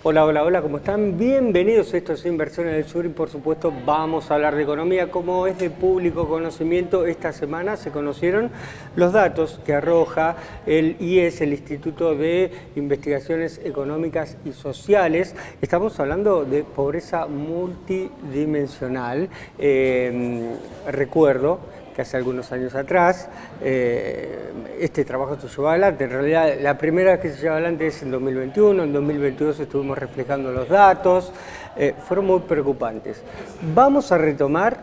Hola, hola, hola, ¿cómo están? Bienvenidos a Esto es Inversión en el Sur y por supuesto vamos a hablar de economía. Como es de público conocimiento, esta semana se conocieron los datos que arroja el IES, el Instituto de Investigaciones Económicas y Sociales. Estamos hablando de pobreza multidimensional. Recuerdo que hace algunos años atrás este trabajo se llevó adelante. En realidad, la primera vez que se llevó adelante es en 2021, en 2022 estuvimos reflejando los datos, fueron muy preocupantes. Vamos a retomar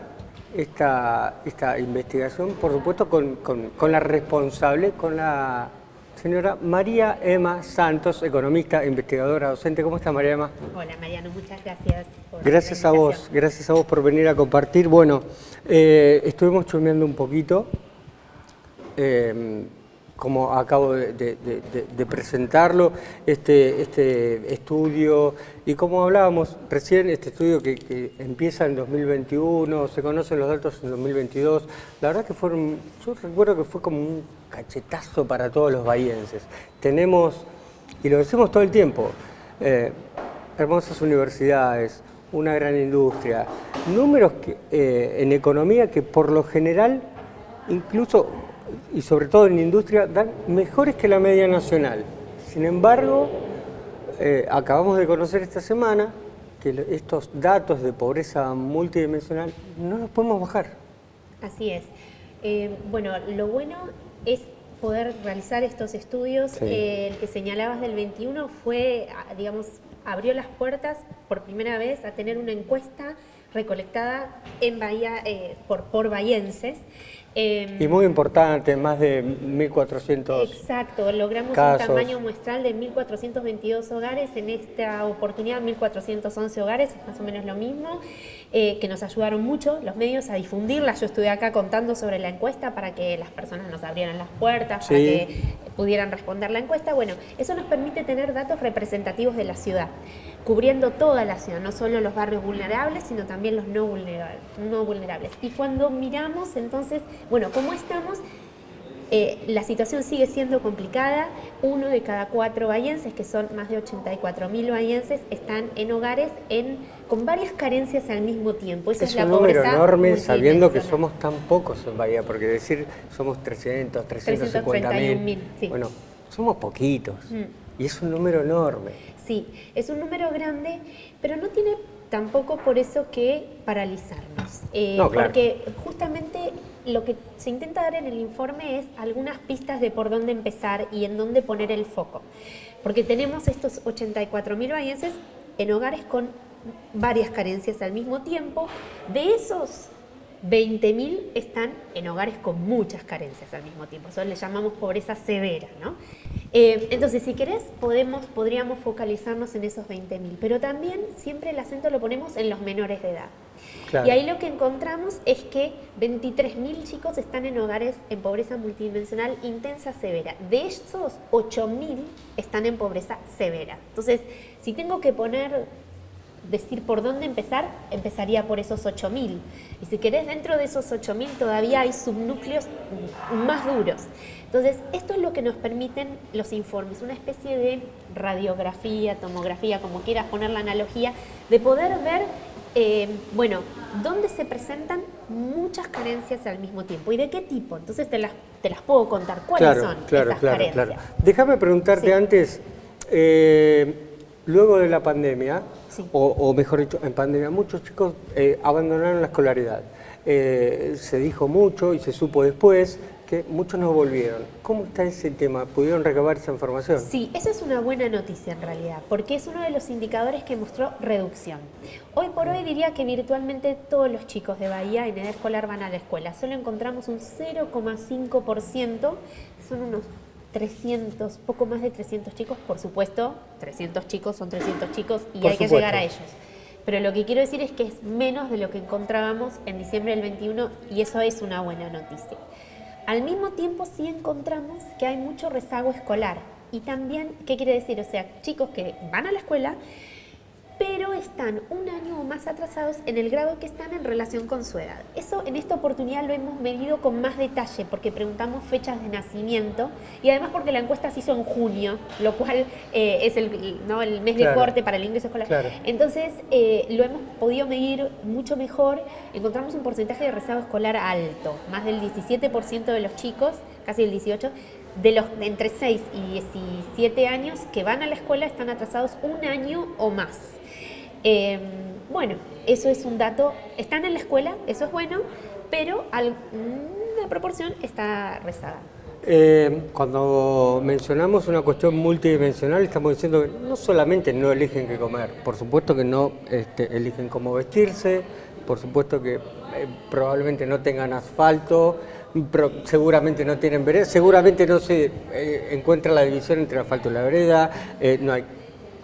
esta investigación, por supuesto, con la responsable, con la señora María Emma Santos, economista, investigadora, docente. ¿Cómo está, María Emma? Hola, Mariano, muchas gracias por la Gracias a invitación. vos por venir a compartir. Bueno, estuvimos chusmeando un poquito, como acabo de presentarlo, este estudio, y como hablábamos recién, este estudio que empieza en 2021, se conocen los datos en 2022, la verdad que yo recuerdo que fue como un cachetazo para todos los bahienses. Tenemos, y lo decimos todo el tiempo, hermosas universidades, una gran industria, números en economía que por lo general, incluso y sobre todo en industria, dan mejores que la media nacional. Sin embargo, acabamos de conocer esta semana que estos datos de pobreza multidimensional no los podemos bajar. Así es. Bueno, lo bueno es poder realizar estos estudios. Sí. El que señalabas del 21 fue, digamos, abrió las puertas por primera vez a tener una encuesta recolectada en Bahía por bahienses. Y muy importante, más de 1.400 Exacto, logramos casos. un tamaño muestral de 1.422 hogares, en esta oportunidad 1.411 hogares, es más o menos lo mismo, que nos ayudaron mucho los medios a difundirla. Yo estuve acá contando sobre la encuesta para que las personas nos abrieran las puertas, para que pudieran responder la encuesta. Bueno, eso nos permite tener datos representativos de la ciudad, cubriendo toda la ciudad, no solo los barrios vulnerables, sino también los no vulnerables. Y cuando miramos, entonces, bueno, ¿cómo estamos? La situación sigue siendo complicada. 1 de cada 4 bahienses, que son más de 84.000 bahienses, están en hogares con varias carencias al mismo tiempo. Esa Es la un número pobreza enorme sabiendo que multidimensional. somos tan pocos en Bahía, porque decir somos 300, 350.000, Sí. bueno, somos poquitos y es un número enorme. Sí, es un número grande, pero no tiene tampoco por eso que paralizarnos. No, claro. Porque justamente lo que se intenta dar en el informe es algunas pistas de por dónde empezar y en dónde poner el foco. Porque tenemos estos 84.000 bahienses en hogares con varias carencias al mismo tiempo. De esos, 20.000 están en hogares con muchas carencias al mismo tiempo. Eso le llamamos pobreza severa, ¿no? Entonces, si querés, podríamos focalizarnos en esos 20.000, pero también siempre el acento lo ponemos en los menores de edad. Claro. Y ahí lo que encontramos es que 23.000 chicos están en hogares en pobreza multidimensional intensa severa. De esos, 8.000 están en pobreza severa. Entonces, si tengo que decir por dónde empezar, empezaría por esos 8.000. Y si querés, dentro de esos 8.000 todavía hay subnúcleos más duros. Entonces, esto es lo que nos permiten los informes, una especie de radiografía, tomografía, como quieras poner la analogía, de poder ver, dónde se presentan muchas carencias al mismo tiempo. ¿Y de qué tipo? Entonces te las puedo contar. ¿Cuáles son esas carencias? Claro. Déjame preguntarte antes, luego de la pandemia, o mejor dicho, en pandemia, muchos chicos abandonaron la escolaridad. Se dijo mucho y se supo después que muchos no volvieron. ¿Cómo está ese tema? ¿Pudieron recabar esa información? Sí, esa es una buena noticia en realidad, porque es uno de los indicadores que mostró reducción. Hoy por hoy diría que virtualmente todos los chicos de Bahía en edad escolar van a la escuela. Solo encontramos un 0,5%, son unos 300, poco más de 300 chicos, por supuesto, 300 chicos son 300 chicos y hay que llegar a ellos. Pero lo que quiero decir es que es menos de lo que encontrábamos en diciembre del 21 y eso es una buena noticia. Al mismo tiempo sí encontramos que hay mucho rezago escolar y también, ¿qué quiere decir? O sea, chicos que van a la escuela, pero están un año o más atrasados en el grado que están en relación con su edad. Eso en esta oportunidad lo hemos medido con más detalle porque preguntamos fechas de nacimiento y además porque la encuesta se hizo en junio, lo cual es el mes de corte para el ingreso escolar. Claro. Entonces lo hemos podido medir mucho mejor. Encontramos un porcentaje de rezago escolar alto, más del 17% de los chicos, casi el 18%, de los de entre 6 y 17 años que van a la escuela están atrasados un año o más. Bueno, eso es un dato, están en la escuela, eso es bueno, pero una proporción está rezagada. Cuando mencionamos una cuestión multidimensional, estamos diciendo que no solamente no eligen qué comer, por supuesto que no eligen cómo vestirse, por supuesto que probablemente no tengan asfalto, seguramente no tienen vereda, seguramente no se encuentra la división entre el asfalto y la vereda, no hay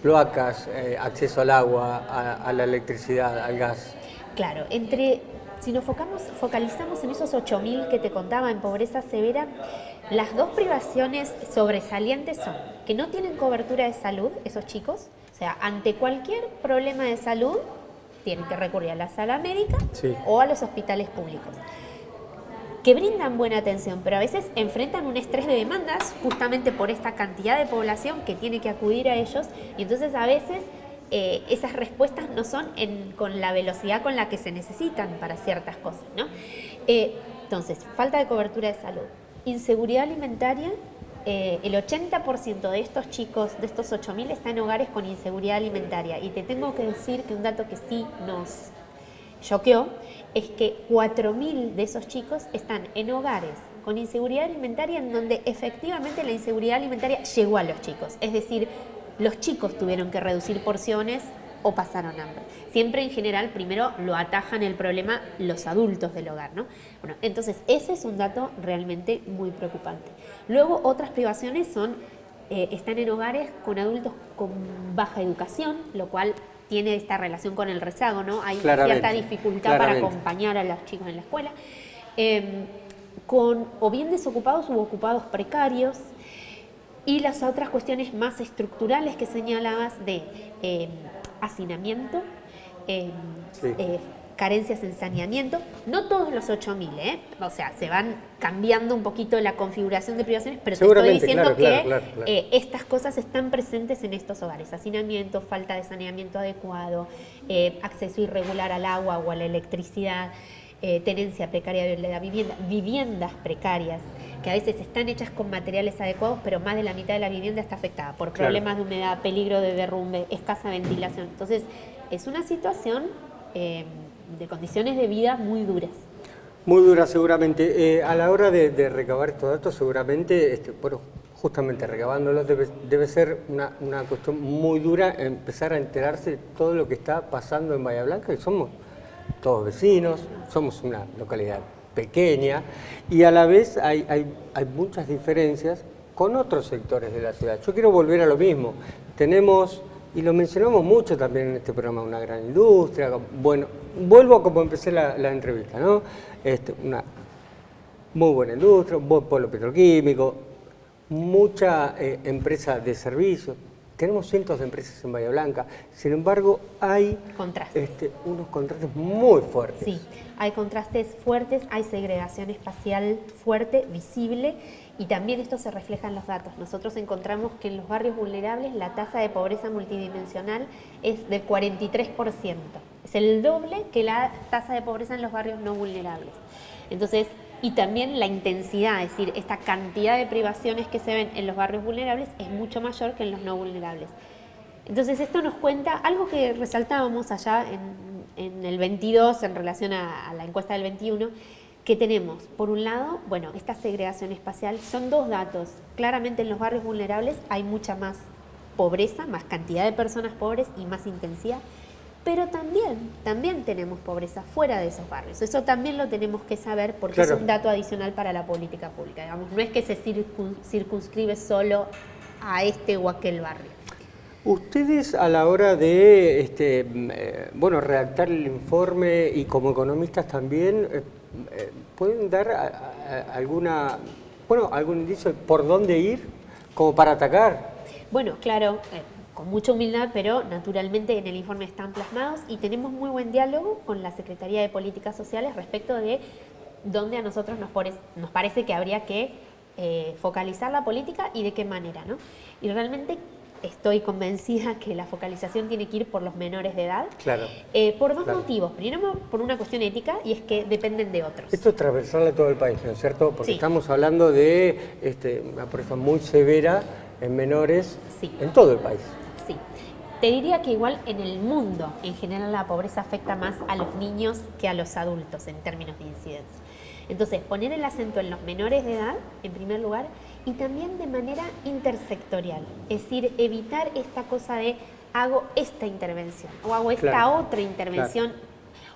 cloacas, acceso al agua, a la electricidad, al gas. Claro, si nos focalizamos en esos 8.000 que te contaba en pobreza severa, las dos privaciones sobresalientes son que no tienen cobertura de salud, esos chicos, o sea, ante cualquier problema de salud tienen que recurrir a la sala médica o a los hospitales públicos, que brindan buena atención, pero a veces enfrentan un estrés de demandas justamente por esta cantidad de población que tiene que acudir a ellos, y entonces a veces esas respuestas no son con la velocidad con la que se necesitan para ciertas cosas, ¿no? Entonces, falta de cobertura de salud, inseguridad alimentaria. El 80% de estos chicos, de estos 8.000, está en hogares con inseguridad alimentaria, y te tengo que decir que un dato que sí nos choqueó es que 4.000 de esos chicos están en hogares con inseguridad alimentaria en donde efectivamente la inseguridad alimentaria llegó a los chicos, es decir, los chicos tuvieron que reducir porciones o pasaron hambre. Siempre en general primero lo atajan el problema los adultos del hogar, ¿no? Bueno, entonces ese es un dato realmente muy preocupante. Luego otras privaciones están en hogares con adultos con baja educación, lo cual tiene esta relación con el rezago, ¿no? Hay cierta dificultad para acompañar a los chicos en la escuela, con o bien desocupados u ocupados precarios, y las otras cuestiones más estructurales que señalabas de hacinamiento, carencias en saneamiento, no todos los 8.000, o sea, se van cambiando un poquito la configuración de privaciones, pero te estoy diciendo que estas cosas están presentes en estos hogares: hacinamiento, falta de saneamiento adecuado, acceso irregular al agua o a la electricidad, tenencia precaria de la vivienda, viviendas precarias, que a veces están hechas con materiales adecuados, pero más de la mitad de la vivienda está afectada por problemas de humedad, peligro de derrumbe, escasa ventilación. Entonces, es una situación de condiciones de vida muy duras. Muy duras seguramente. A la hora de recabar estos datos, seguramente, justamente recabándolos, debe ser una cuestión muy dura empezar a enterarse de todo lo que está pasando en Bahía Blanca, que somos todos vecinos, somos una localidad pequeña, y a la vez hay muchas diferencias con otros sectores de la ciudad. Yo quiero volver a lo mismo. Tenemos, y lo mencionamos mucho también en este programa, una gran industria. Bueno, vuelvo a como empecé la entrevista, ¿no? Una muy buena industria, un buen polo petroquímico, mucha empresa de servicios. Tenemos cientos de empresas en Bahía Blanca, sin embargo hay unos contrastes muy fuertes. Sí, hay contrastes fuertes, hay segregación espacial fuerte, visible, y también esto se refleja en los datos. Nosotros encontramos que en los barrios vulnerables la tasa de pobreza multidimensional es del 43%. Es el doble que la tasa de pobreza en los barrios no vulnerables. Entonces, y también la intensidad, es decir, esta cantidad de privaciones que se ven en los barrios vulnerables es mucho mayor que en los no vulnerables. Entonces esto nos cuenta algo que resaltábamos allá en el 22 en relación a la encuesta del 21, que tenemos, por un lado, bueno, esta segregación espacial. Son dos datos. Claramente en los barrios vulnerables hay mucha más pobreza, más cantidad de personas pobres y más intensidad. Pero también tenemos pobreza fuera de esos barrios. Eso también lo tenemos que saber porque es un dato adicional para la política pública. Digamos, no es que se circunscribe solo a este o aquel barrio. Ustedes a la hora de redactar el informe, y como economistas también, ¿pueden dar algún indicio de por dónde ir como para atacar? Bueno, claro. con mucha humildad, pero naturalmente en el informe están plasmados y tenemos muy buen diálogo con la Secretaría de Políticas Sociales respecto de dónde a nosotros nos parece que habría que focalizar la política y de qué manera, ¿no? Y realmente estoy convencida que la focalización tiene que ir por los menores de edad, Claro. por dos Claro. motivos. Primero, por una cuestión ética, y es que dependen de otros. Esto es transversal a todo el país, ¿no es cierto? Porque Sí. estamos hablando de una pobreza muy severa en menores Sí. en todo el país. Sí. Te diría que igual en el mundo, en general, la pobreza afecta más a los niños que a los adultos en términos de incidencia. Entonces, poner el acento en los menores de edad, en primer lugar, y también de manera intersectorial. Es decir, evitar esta cosa de hago esta intervención o hago esta Claro. otra intervención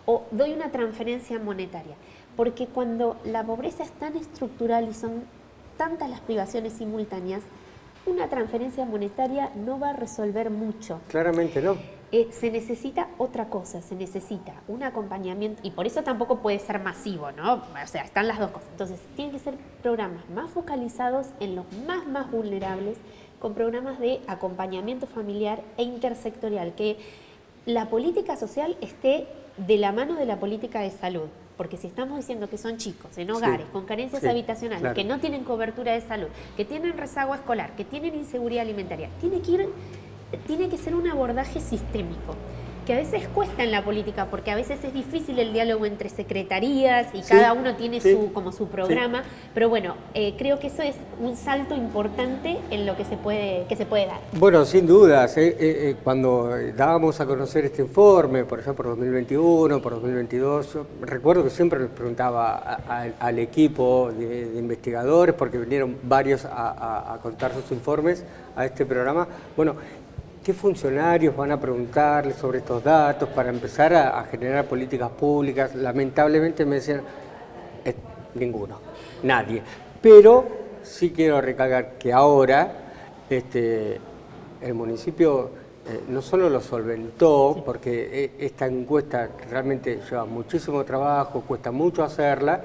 o doy una transferencia monetaria. Porque cuando la pobreza es tan estructural y son tantas las privaciones simultáneas, una transferencia monetaria no va a resolver mucho. Claramente no. Se necesita otra cosa, se necesita un acompañamiento, y por eso tampoco puede ser masivo, ¿no? O sea, están las dos cosas. Entonces, tienen que ser programas más focalizados en los más vulnerables, con programas de acompañamiento familiar e intersectorial, que la política social esté de la mano de la política de salud. Porque si estamos diciendo que son chicos en hogares con carencias habitacionales, claro, que no tienen cobertura de salud, que tienen rezago escolar, que tienen inseguridad alimentaria, tiene que ser un abordaje sistémico, que a veces cuesta en la política, porque a veces es difícil el diálogo entre secretarías y cada uno tiene su programa, pero bueno, creo que eso es un salto importante en lo que se puede dar. Bueno, sin dudas, cuando dábamos a conocer este informe, por ejemplo, por 2021, por 2022, yo recuerdo que siempre les preguntaba al equipo de investigadores, porque vinieron varios a contar sus informes a este programa, bueno, ¿qué funcionarios van a preguntarles sobre estos datos para empezar a generar políticas públicas? Lamentablemente me decían, ninguno, nadie. Pero sí quiero recalcar que ahora el municipio no solo lo solventó, porque esta encuesta realmente lleva muchísimo trabajo, cuesta mucho hacerla,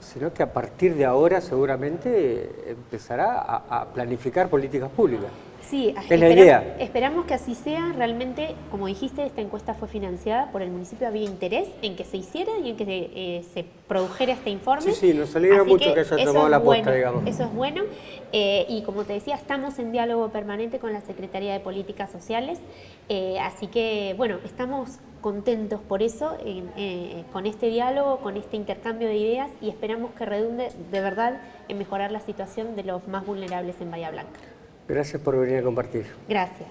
sino que a partir de ahora seguramente empezará a planificar políticas públicas. Sí, es la idea. Esperamos que así sea. Realmente, como dijiste, esta encuesta fue financiada por el municipio, había interés en que se hiciera y en que se produjera este informe. Sí, nos alegra mucho que haya tomado la posta, digamos. Eso es bueno. Y como te decía, estamos en diálogo permanente con la Secretaría de Políticas Sociales. Así que, bueno, estamos contentos por eso, con este diálogo, con este intercambio de ideas, y esperamos que redunde de verdad en mejorar la situación de los más vulnerables en Bahía Blanca. Gracias por venir a compartir. Gracias.